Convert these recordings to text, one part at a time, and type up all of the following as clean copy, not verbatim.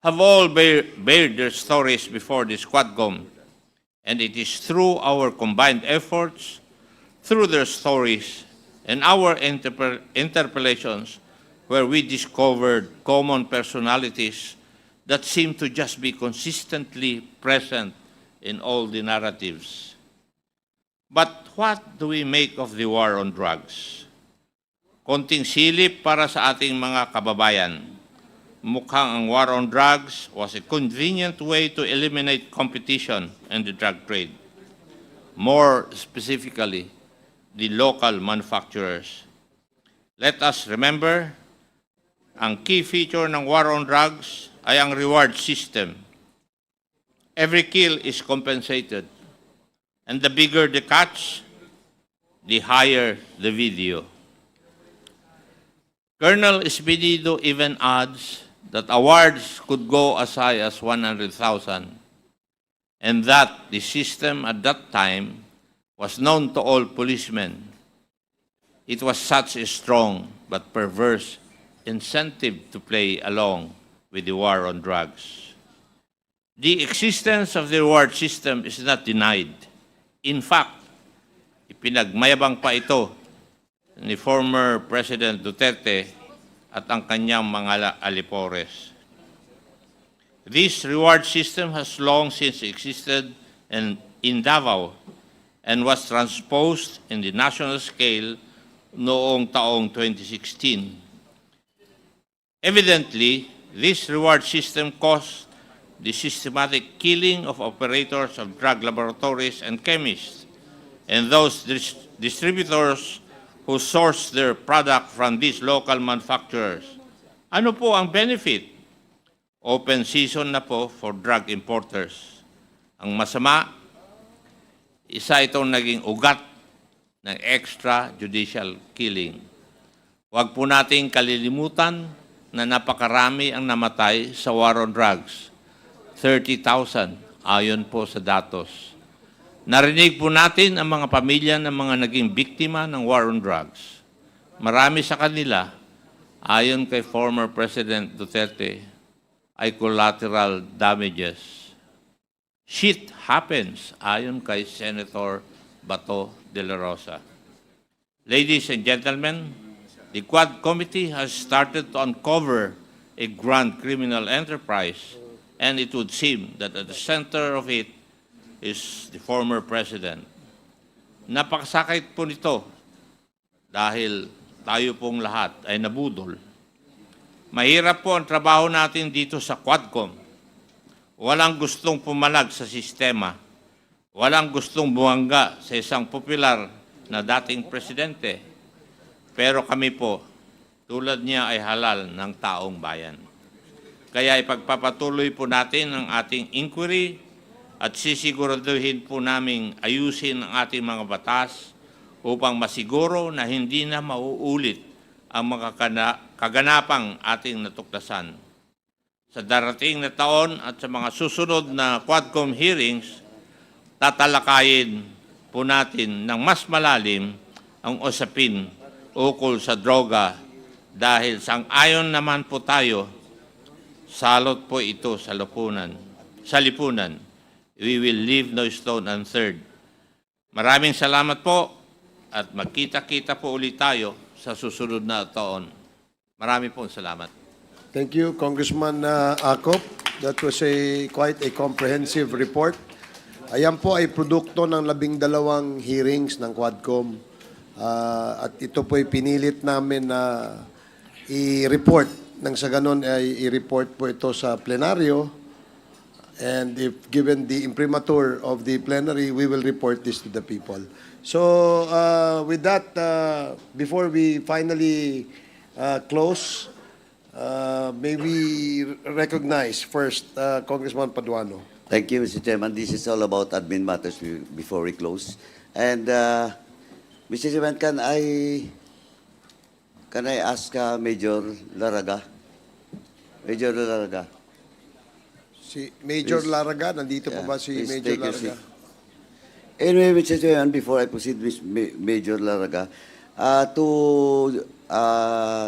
have all bared their stories before the Squadcom, and it is through our combined efforts, through their stories, and our interpellations where we discovered common personalities that seem to just be consistently present in all the narratives. But what do we make of the war on drugs? Konting silip para sa ating mga kababayan. Mukhang ang war on drugs was a convenient way to eliminate competition in the drug trade. More specifically, the local manufacturers. Let us remember, ang key feature ng war on drugs ay ang reward system. Every kill is compensated. And the bigger the catch, the higher the video. Colonel Espinido even adds that awards could go as high as 100,000, and that the system at that time was known to all policemen. It was such a strong but perverse incentive to play along with the war on drugs. The existence of the reward system is not denied. In fact, ipinagmayabang pa ito ni former President Duterte at ang kanyang mga alipores. This reward system has long since existed in Davao and was transposed in the national scale noong taong 2016. Evidently, this reward system caused the systematic killing of operators of drug laboratories and chemists and those distributors who source their product from these local manufacturers. Ano po ang benefit? Open season na po for drug importers. Ang masama, isa itong naging ugat ng extrajudicial killing. Huwag po nating kalilimutan na napakarami ang namatay sa war on drugs. 30,000 ayon po sa datos. Narinig po natin ang mga pamilya ng mga naging biktima ng war on drugs. Marami sa kanila, ayon kay former President Duterte, ay collateral damages. Shit happens, ayon kay Senator Bato de la Rosa. Ladies and gentlemen, the Quad Committee has started to uncover a grand criminal enterprise, and it would seem that at the center of it is the former president. Napakasakit po nito dahil tayo pong lahat ay nabudol. Mahirap po ang trabaho natin dito sa Quadcom. Walang gustong pumalag sa sistema. Walang gustong bumangga sa isang popular na dating presidente. Pero kami po, tulad niya ay halal ng taong bayan. Kaya ipagpapatuloy po natin ang ating inquiry at sisiguraduhin po naming ayusin ang ating mga batas upang masiguro na hindi na mauulit ang mga kaganapang ating natuklasan. Sa darating na taon at sa mga susunod na Quadcom hearings, tatalakayin po natin ng mas malalim ang usapin ukol sa droga dahil sang-ayon naman po tayo, salot po ito sa lipunan. We will leave no stone unturned. Maraming salamat po at magkita-kita po ulit tayo sa susunod na taon. Marami po salamat. Thank you, Congressman Acop. That was quite a comprehensive report. Ayan po ay produkto ng 12 hearings ng Quadcom. At ito po ay pinilit namin na i-report. Nang sa ganun ay i-report po ito sa plenaryo. And if given the imprimatur of the plenary, we will report this to the people. So with that, before we finally close, may we recognize first Congressman Paduano. Thank you, Mr. Chairman. This is all about admin matters before we close. And Mr. Chairman, can I ask Major Laraga? Major Laraga. Si Major Please. Laraga, nandito po ba si Please Major take your Laraga? seat. Anyway, Mr. Chairman, before I proceed with Major Laraga, To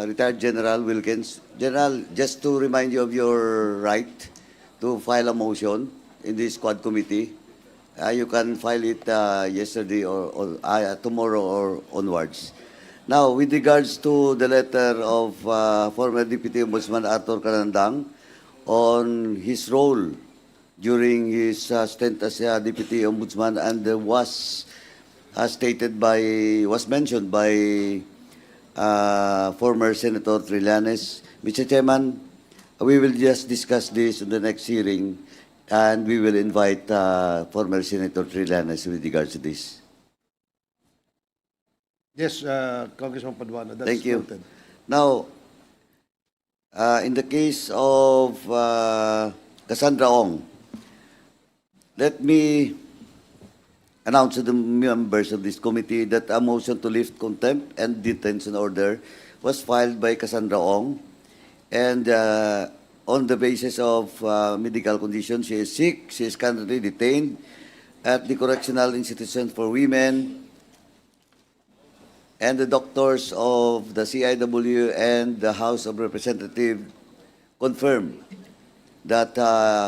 retired General Wilkins. General, just to remind you of your right to file a motion in this Quad Committee. You can file it yesterday or tomorrow or onwards. Now, with regards to the letter of former Deputy Ombudsman Arthur Canandang on his role during his stint as Deputy Ombudsman, and was mentioned by former Senator Trillanes. Mr. Chairman, we will just discuss this in the next hearing, and we will invite former Senator Trillanes with regards to this. Yes, Congressman Paduano, that's Thank you. noted. Now, in the case of Cassandra Ong, let me announce to the members of this committee that a motion to lift contempt and detention order was filed by Cassandra Ong, and on the basis of medical condition, she is sick. She is currently detained at the Correctional Institution for Women, and the doctors of the CIW and the House of Representatives confirmed that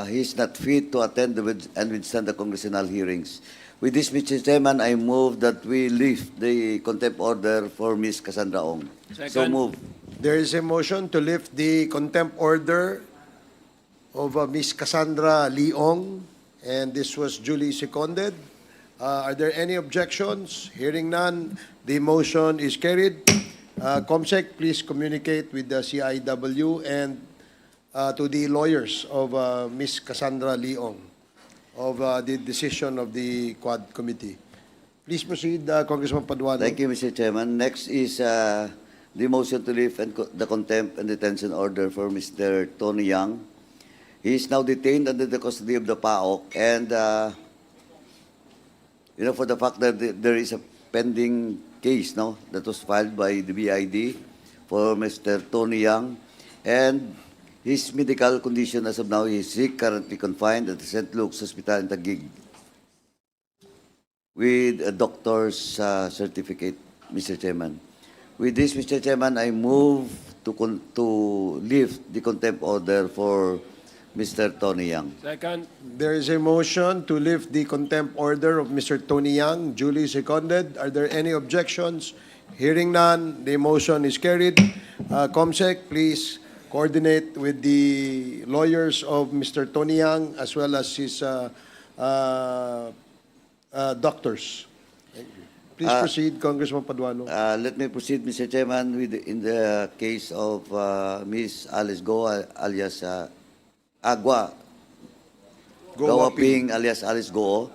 he is not fit to attend and withstand the congressional hearings. With this, Mr. Chairman, I move that we lift the contempt order for Ms. Cassandra Ong. So move. There is a motion to lift the contempt order of Ms. Cassandra Leong, and this was duly seconded. Are there any objections? Hearing none, the motion is carried. Comsec, please communicate with the CIW and to the lawyers of Ms. Cassandra Leong of the decision of the Quad Committee. Please proceed, Congressman Paduano. Thank you, Mr. Chairman. Next is the motion to lift the contempt and detention order for Mr. Tony Yang. He is now detained under the custody of the PAOK, and for the fact that there is a pending case that was filed by the BID for Mr. Tony Yang, and his medical condition as of now is sick, currently confined at the St. Luke's Hospital in Taguig with a doctor's certificate, Mr. Chairman. With this, Mr. Chairman, I move to lift the contempt order for Mr. Tony Yang. Second. There is a motion to lift the contempt order of Mr. Tony Yang, duly seconded. Are there any objections? Hearing none, the motion is carried. Comsec, please coordinate with the lawyers of Mr. Tony Yang as well as his doctors. Please proceed, Congressman Paduano. Let me proceed, Mr. Chairman, in the case of Ms. Alice Go, alias Agua Gawaping, alias Alice Go.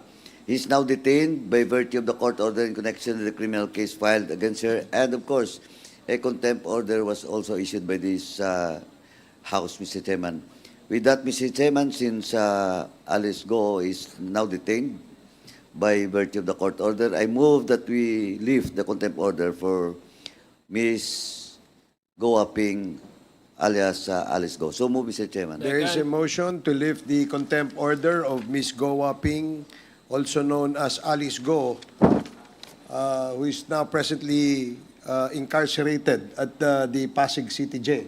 He is now detained by virtue of the court order in connection with the criminal case filed against her. And of course, a contempt order was also issued by this House, Mr. Chairman. With that, Mr. Chairman, since Alice Go is now detained by virtue of the court order, I move that we lift the contempt order for Ms. Gawaping, alias Alice Go. So move, Mr. Chairman. There is a motion to lift the contempt order of Ms. Go Waping, also known as Alice Go, who is now presently incarcerated at the Pasig City Jail.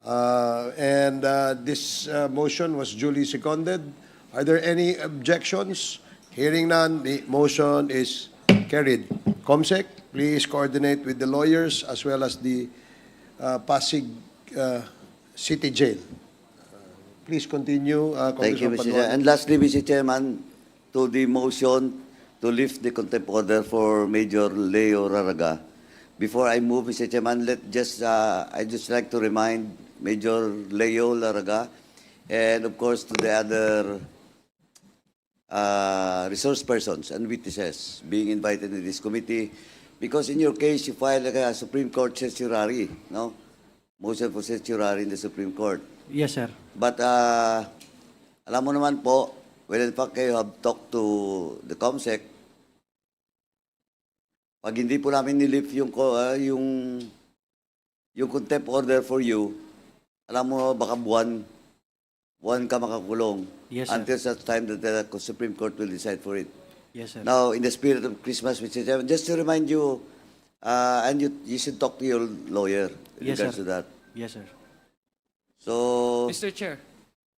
And this motion was duly seconded. Are there any objections? Hearing none, the motion is carried. Comsec, please coordinate with the lawyers as well as the Pasig City Jail. Please continue, Thank you, Congressman Mr. Paduano. Chairman. And lastly, Mr. Chairman, to the motion to lift the contempt order for Major Leo Raraga. Before I move, Mr. Chairman, I just like to remind Major Leo Raraga and, of course, to the other resource persons and witnesses being invited in this committee, because in your case, you filed a Supreme Court certiorari, no? Motion for certiorari in the Supreme Court. Yes, sir. But alam mo naman po, when in fact kayo have talked to the COMSEC, pag hindi po namin nilift yung contempt order for you, alam mo baka buwan ka makakulong. Yes, sir. Until such time that the Supreme Court will decide for it. Yes, sir. Now, in the spirit of Christmas, Mr. Chairman, just to remind you, And you should talk to your lawyer in Yes, regards sir. to that. Yes, sir. So, Mr. Chair.